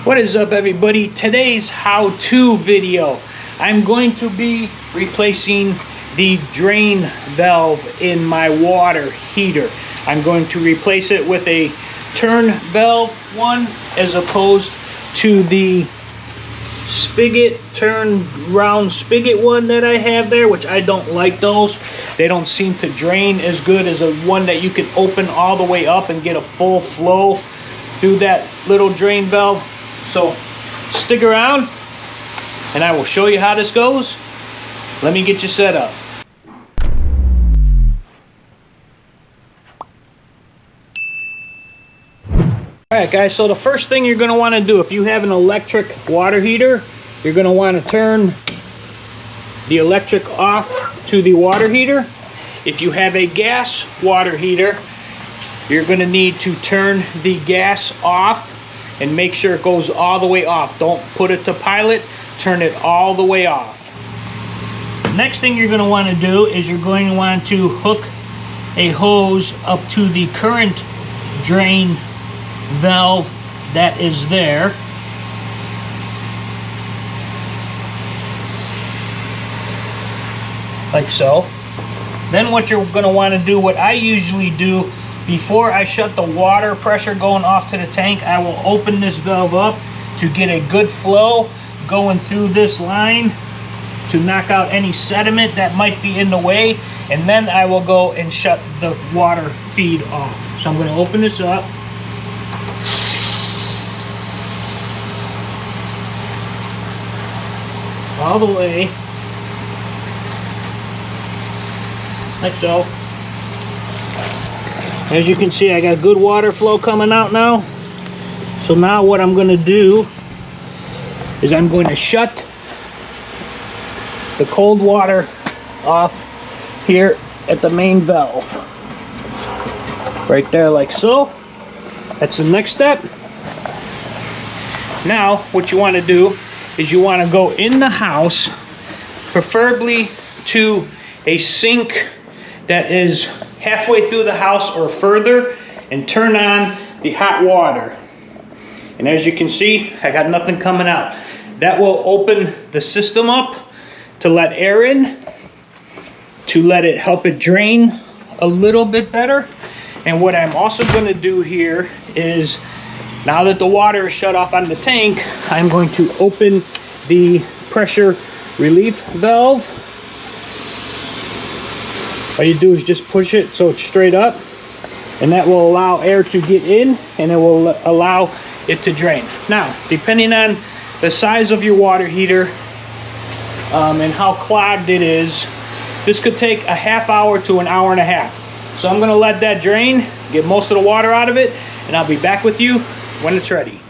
What is up, everybody? Today's how-to video. I'm going to be replacing the drain valve in my water heater. I'm going to replace it with a turn valve one as opposed to the spigot, turn round spigot one that I have there, which I don't like those. They don't seem to drain as good as a one that you can open all the way up and get a full flow through that little drain valve. So stick around and I will show you how this goes. Let me get you set up. Alright guys, so the first thing you're going to want to do, if you have an electric water heater, you're going to want to turn the electric off to the water heater. If you have a gas water heater, you're going to need to turn the gas off and make sure it goes all the way off. Don't put it to pilot, turn it all the way off. Next thing you're going to want to do is you're going to want to hook a hose up to the current drain valve that is there. Like so. Then what you're going to want to do, what I usually do, before I shut the water pressure going off to the tank, I will open this valve up to get a good flow going through this line to knock out any sediment that might be in the way, and then I will go and shut the water feed off. So I'm going to open this up. All the way. Like so. As you can see, I got good water flow coming out now. So now what I'm going to do is I'm going to shut the cold water off here at the main valve. Right there, like so. That's the next step. Now what you want to do is you want to go in the house, preferably to a sink that is halfway through the house or further, and turn on the hot water. And as you can see, I got nothing coming out. That will open the system up to let air in, to let it help it drain a little bit better. And what I'm also going to do here is, now that the water is shut off on the tank, I'm going to open the pressure relief valve. All you do is just push it so it's straight up, and that will allow air to get in and it will allow it to drain. Now, depending on the size of your water heater and how clogged it is, this could take a half hour to an hour and a half. So I'm going to let that drain, get most of the water out of it, and I'll be back with you when it's ready.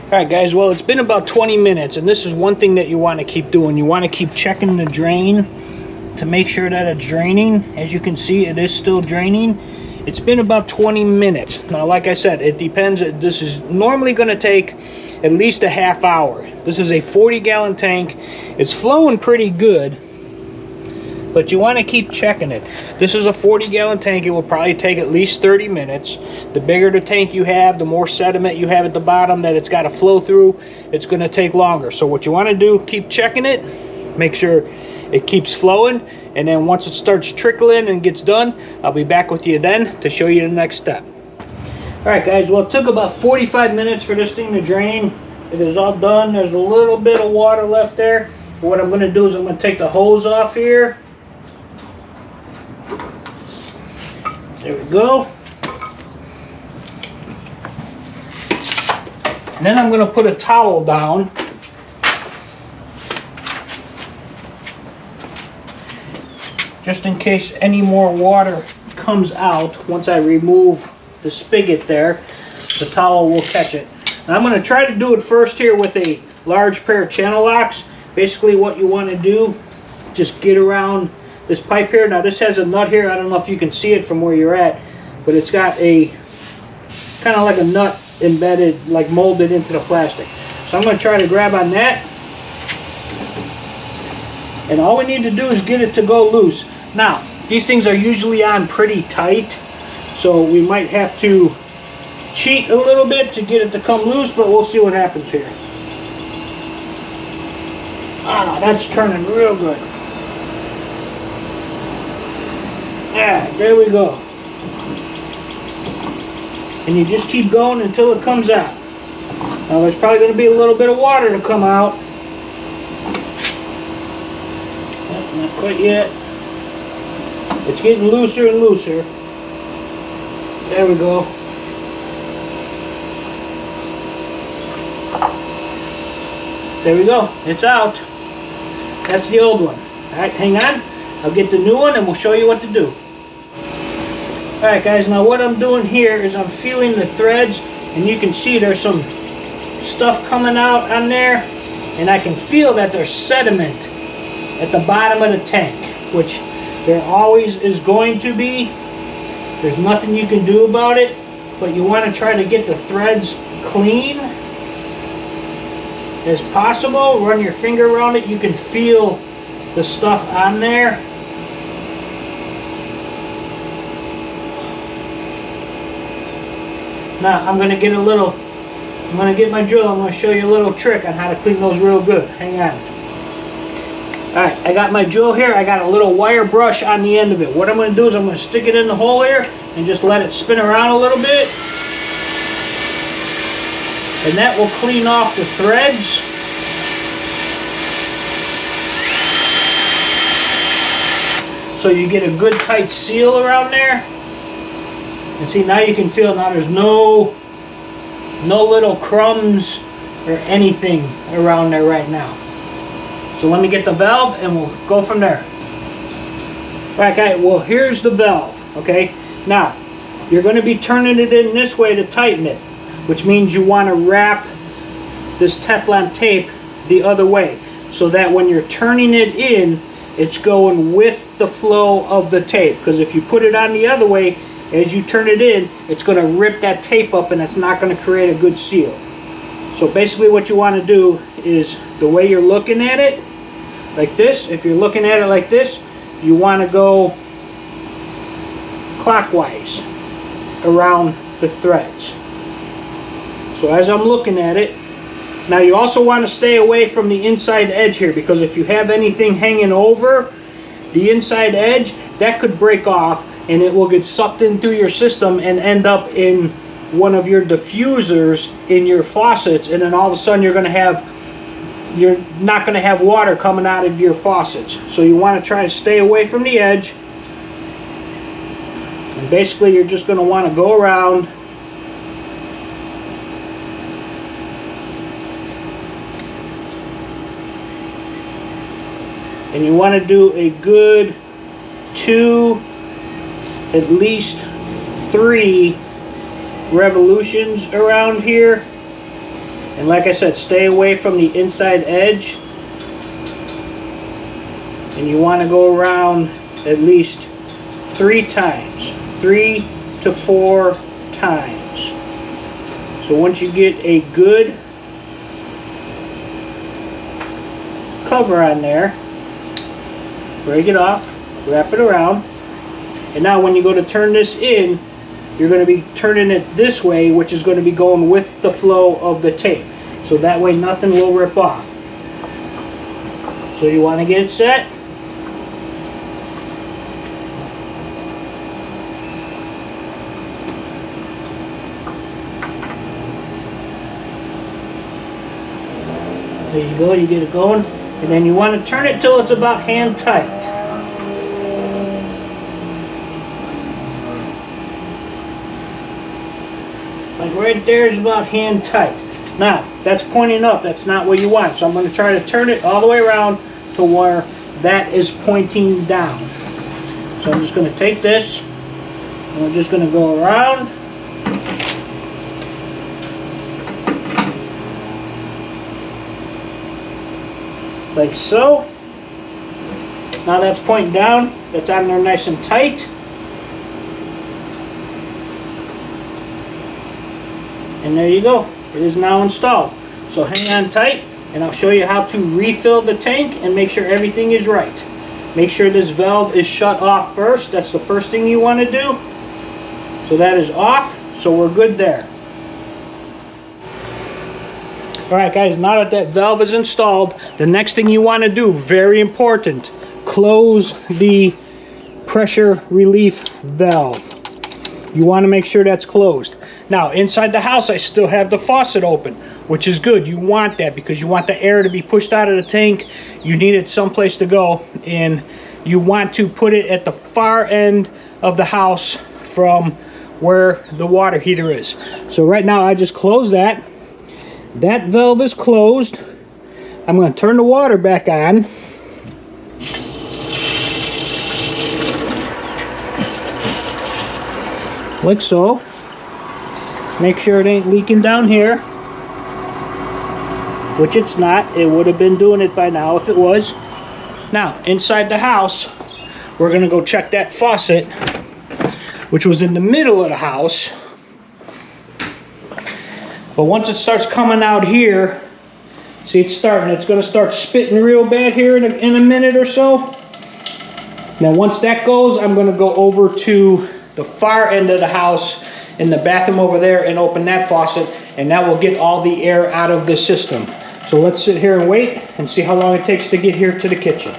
Alright guys, well, it's been about 20 minutes, and this is one thing that you want to keep doing. You want to keep checking the drain to make sure that it's draining. As you can see, it is still draining. It's been about 20 minutes. Now, like I said, it depends. This is normally going to take at least a half hour. This is a 40-gallon tank. It's flowing pretty good, but you want to keep checking it. This is a 40-gallon tank. It will probably take at least 30 minutes. The bigger the tank you have, the more sediment you have at the bottom that it's got to flow through, it's going to take longer. So what you want to do, keep checking it, make sure it keeps flowing, and then once it starts trickling and gets done, I'll be back with you then to show you the next step. Alright guys, well, it took about 45 minutes for this thing to drain. It is all done. There's a little bit of water left there. But what I'm going to do is I'm going to take the hose off here. There we go. And then I'm going to put a towel down. Just in case any more water comes out. Once I remove the spigot there, the towel will catch it. Now I'm going to try to do it first here with a large pair of channel locks. Basically what you want to do, just get around this pipe here. Now this has a nut here. I don't know if you can see it from where you're at, but it's got a kind of like a nut embedded, like molded into the plastic. So I'm going to try to grab on that. And all we need to do is get it to go loose. Now, these things are usually on pretty tight, so we might have to cheat a little bit to get it to come loose, but we'll see what happens here. Ah, that's turning real good. Yeah, there we go. And you just keep going until it comes out. Now there's probably going to be a little bit of water to come out. Not quite yet. It's getting looser and looser. There we go. There we go. It's out. That's the old one. Alright, hang on. I'll get the new one and we'll show you what to do. Alright guys, now what I'm doing here is I'm feeling the threads, and you can see there's some stuff coming out on there, and I can feel that there's sediment at the bottom of the tank, which there always is going to be. There's nothing you can do about it, but you want to try to get the threads clean as possible. Run your finger around it. You can feel the stuff on there. Now I'm going to get my drill. I'm going to show you a little trick on how to clean those real good. Hang on. Alright, I got my drill here. I got a little wire brush on the end of it. What I'm going to do is I'm going to stick it in the hole here and just let it spin around a little bit. And that will clean off the threads. So you get a good tight seal around there. And see, now you can feel, now there's no little crumbs or anything around there right now. So let me get the valve and we'll go from there. Okay, well here's the valve, okay? Now, you're going to be turning it in this way to tighten it, which means you want to wrap this Teflon tape the other way, so that when you're turning it in, it's going with the flow of the tape. Because if you put it on the other way, as you turn it in, it's going to rip that tape up and it's not going to create a good seal. So basically what you want to do is, the way you're looking at it, like this, if you're looking at it like this, you want to go clockwise around the threads. So as I'm looking at it, now you also want to stay away from the inside edge here, because if you have anything hanging over the inside edge, that could break off and it will get sucked in through your system and end up in one of your diffusers in your faucets, and then all of a sudden you're not going to have water coming out of your faucets. So you want to try to stay away from the edge, and basically you're just going to want to go around and you want to do a good 2, at least 3 revolutions around here. And like I said, stay away from the inside edge. And you want to go around at least 3 times. 3 to 4 times. So once you get a good cover on there, break it off, wrap it around. And now when you go to turn this in, you're going to be turning it this way, which is going to be going with the flow of the tape. So that way nothing will rip off. So you want to get it set. There you go, you get it going. And then you want to turn it till it's about hand tight. Like right there is about hand tight. Now, that's pointing up. That's not what you want. So I'm going to try to turn it all the way around to where that is pointing down. So I'm just going to take this, and we're just going to go around. Like so. Now that's pointing down. That's on there nice and tight. And there you go. It is now installed. So hang on tight, and I'll show you how to refill the tank and make sure everything is right. Make sure this valve is shut off first. That's the first thing you want to do. So that is off. So we're good there. All right, guys, now that that valve is installed, the next thing you want to do, very important, close the pressure relief valve. You want to make sure that's closed. Now, inside the house, I still have the faucet open, which is good. You want that because you want the air to be pushed out of the tank. You need it someplace to go, and you want to put it at the far end of the house from where the water heater is. So right now, I just closed that. That valve is closed. I'm going to turn the water back on. Like so. Make sure it ain't leaking down here. Which it's not. It would have been doing it by now if it was. Now, inside the house, we're going to go check that faucet, which was in the middle of the house. But once it starts coming out here, see it's starting, it's going to start spitting real bad here in a minute or so. Now once that goes, I'm going to go over to the far end of the house in the bathroom over there and open that faucet, and that will get all the air out of the system. So let's sit here and wait and see how long it takes to get here to the kitchen.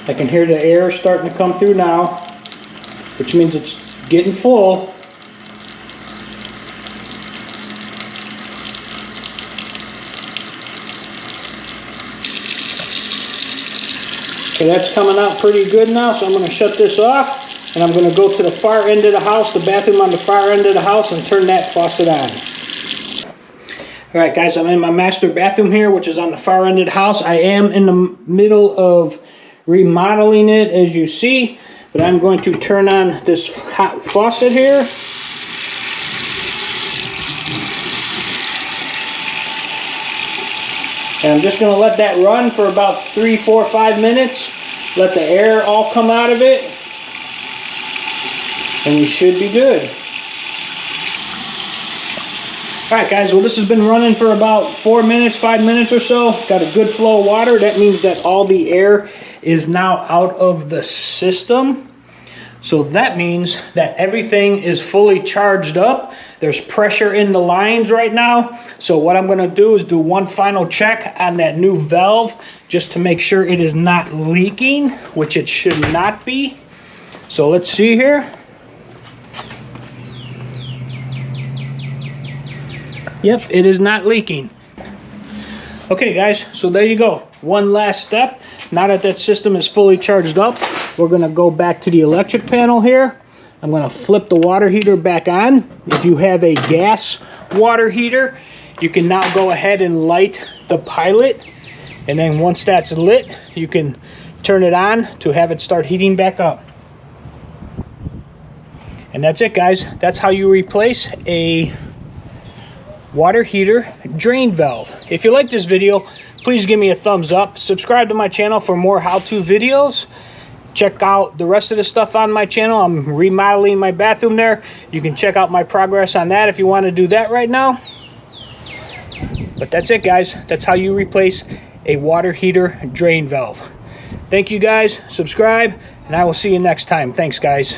I can hear the air starting to come through now, which means it's getting full. Okay, that's coming out pretty good now, so I'm going to shut this off, and I'm going to go to the far end of the house, the bathroom on the far end of the house, and turn that faucet on. Alright guys, I'm in my master bathroom here, which is on the far end of the house. I am in the middle of remodeling it, as you see, but I'm going to turn on this hot faucet here. And I'm just going to let that run for about 3, 4, 5 minutes. Let the air all come out of it, and we should be good. Alright guys, well this has been running for about 4 minutes, 5 minutes or so. Got a good flow of water. That means that all the air is now out of the system. So that means that everything is fully charged up. There's pressure in the lines right now. So what I'm going to do is do one final check on that new valve just to make sure it is not leaking, which it should not be. So let's see here. Yep, it is not leaking. Okay guys, so there you go. One last step. Now that that system is fully charged up, we're going to go back to the electric panel here. I'm going to flip the water heater back on. If you have a gas water heater, you can now go ahead and light the pilot. And then once that's lit, you can turn it on to have it start heating back up. And that's it guys. That's how you replace a water heater drain valve. If you like this video, please give me a thumbs up. Subscribe to my channel for more how-to videos. Check out the rest of the stuff on my channel. I'm remodeling my bathroom there. You can check out my progress on that if you want to do that right now. But that's it guys. That's how you replace a water heater drain valve. Thank you guys. Subscribe, and I will see you next time. Thanks guys.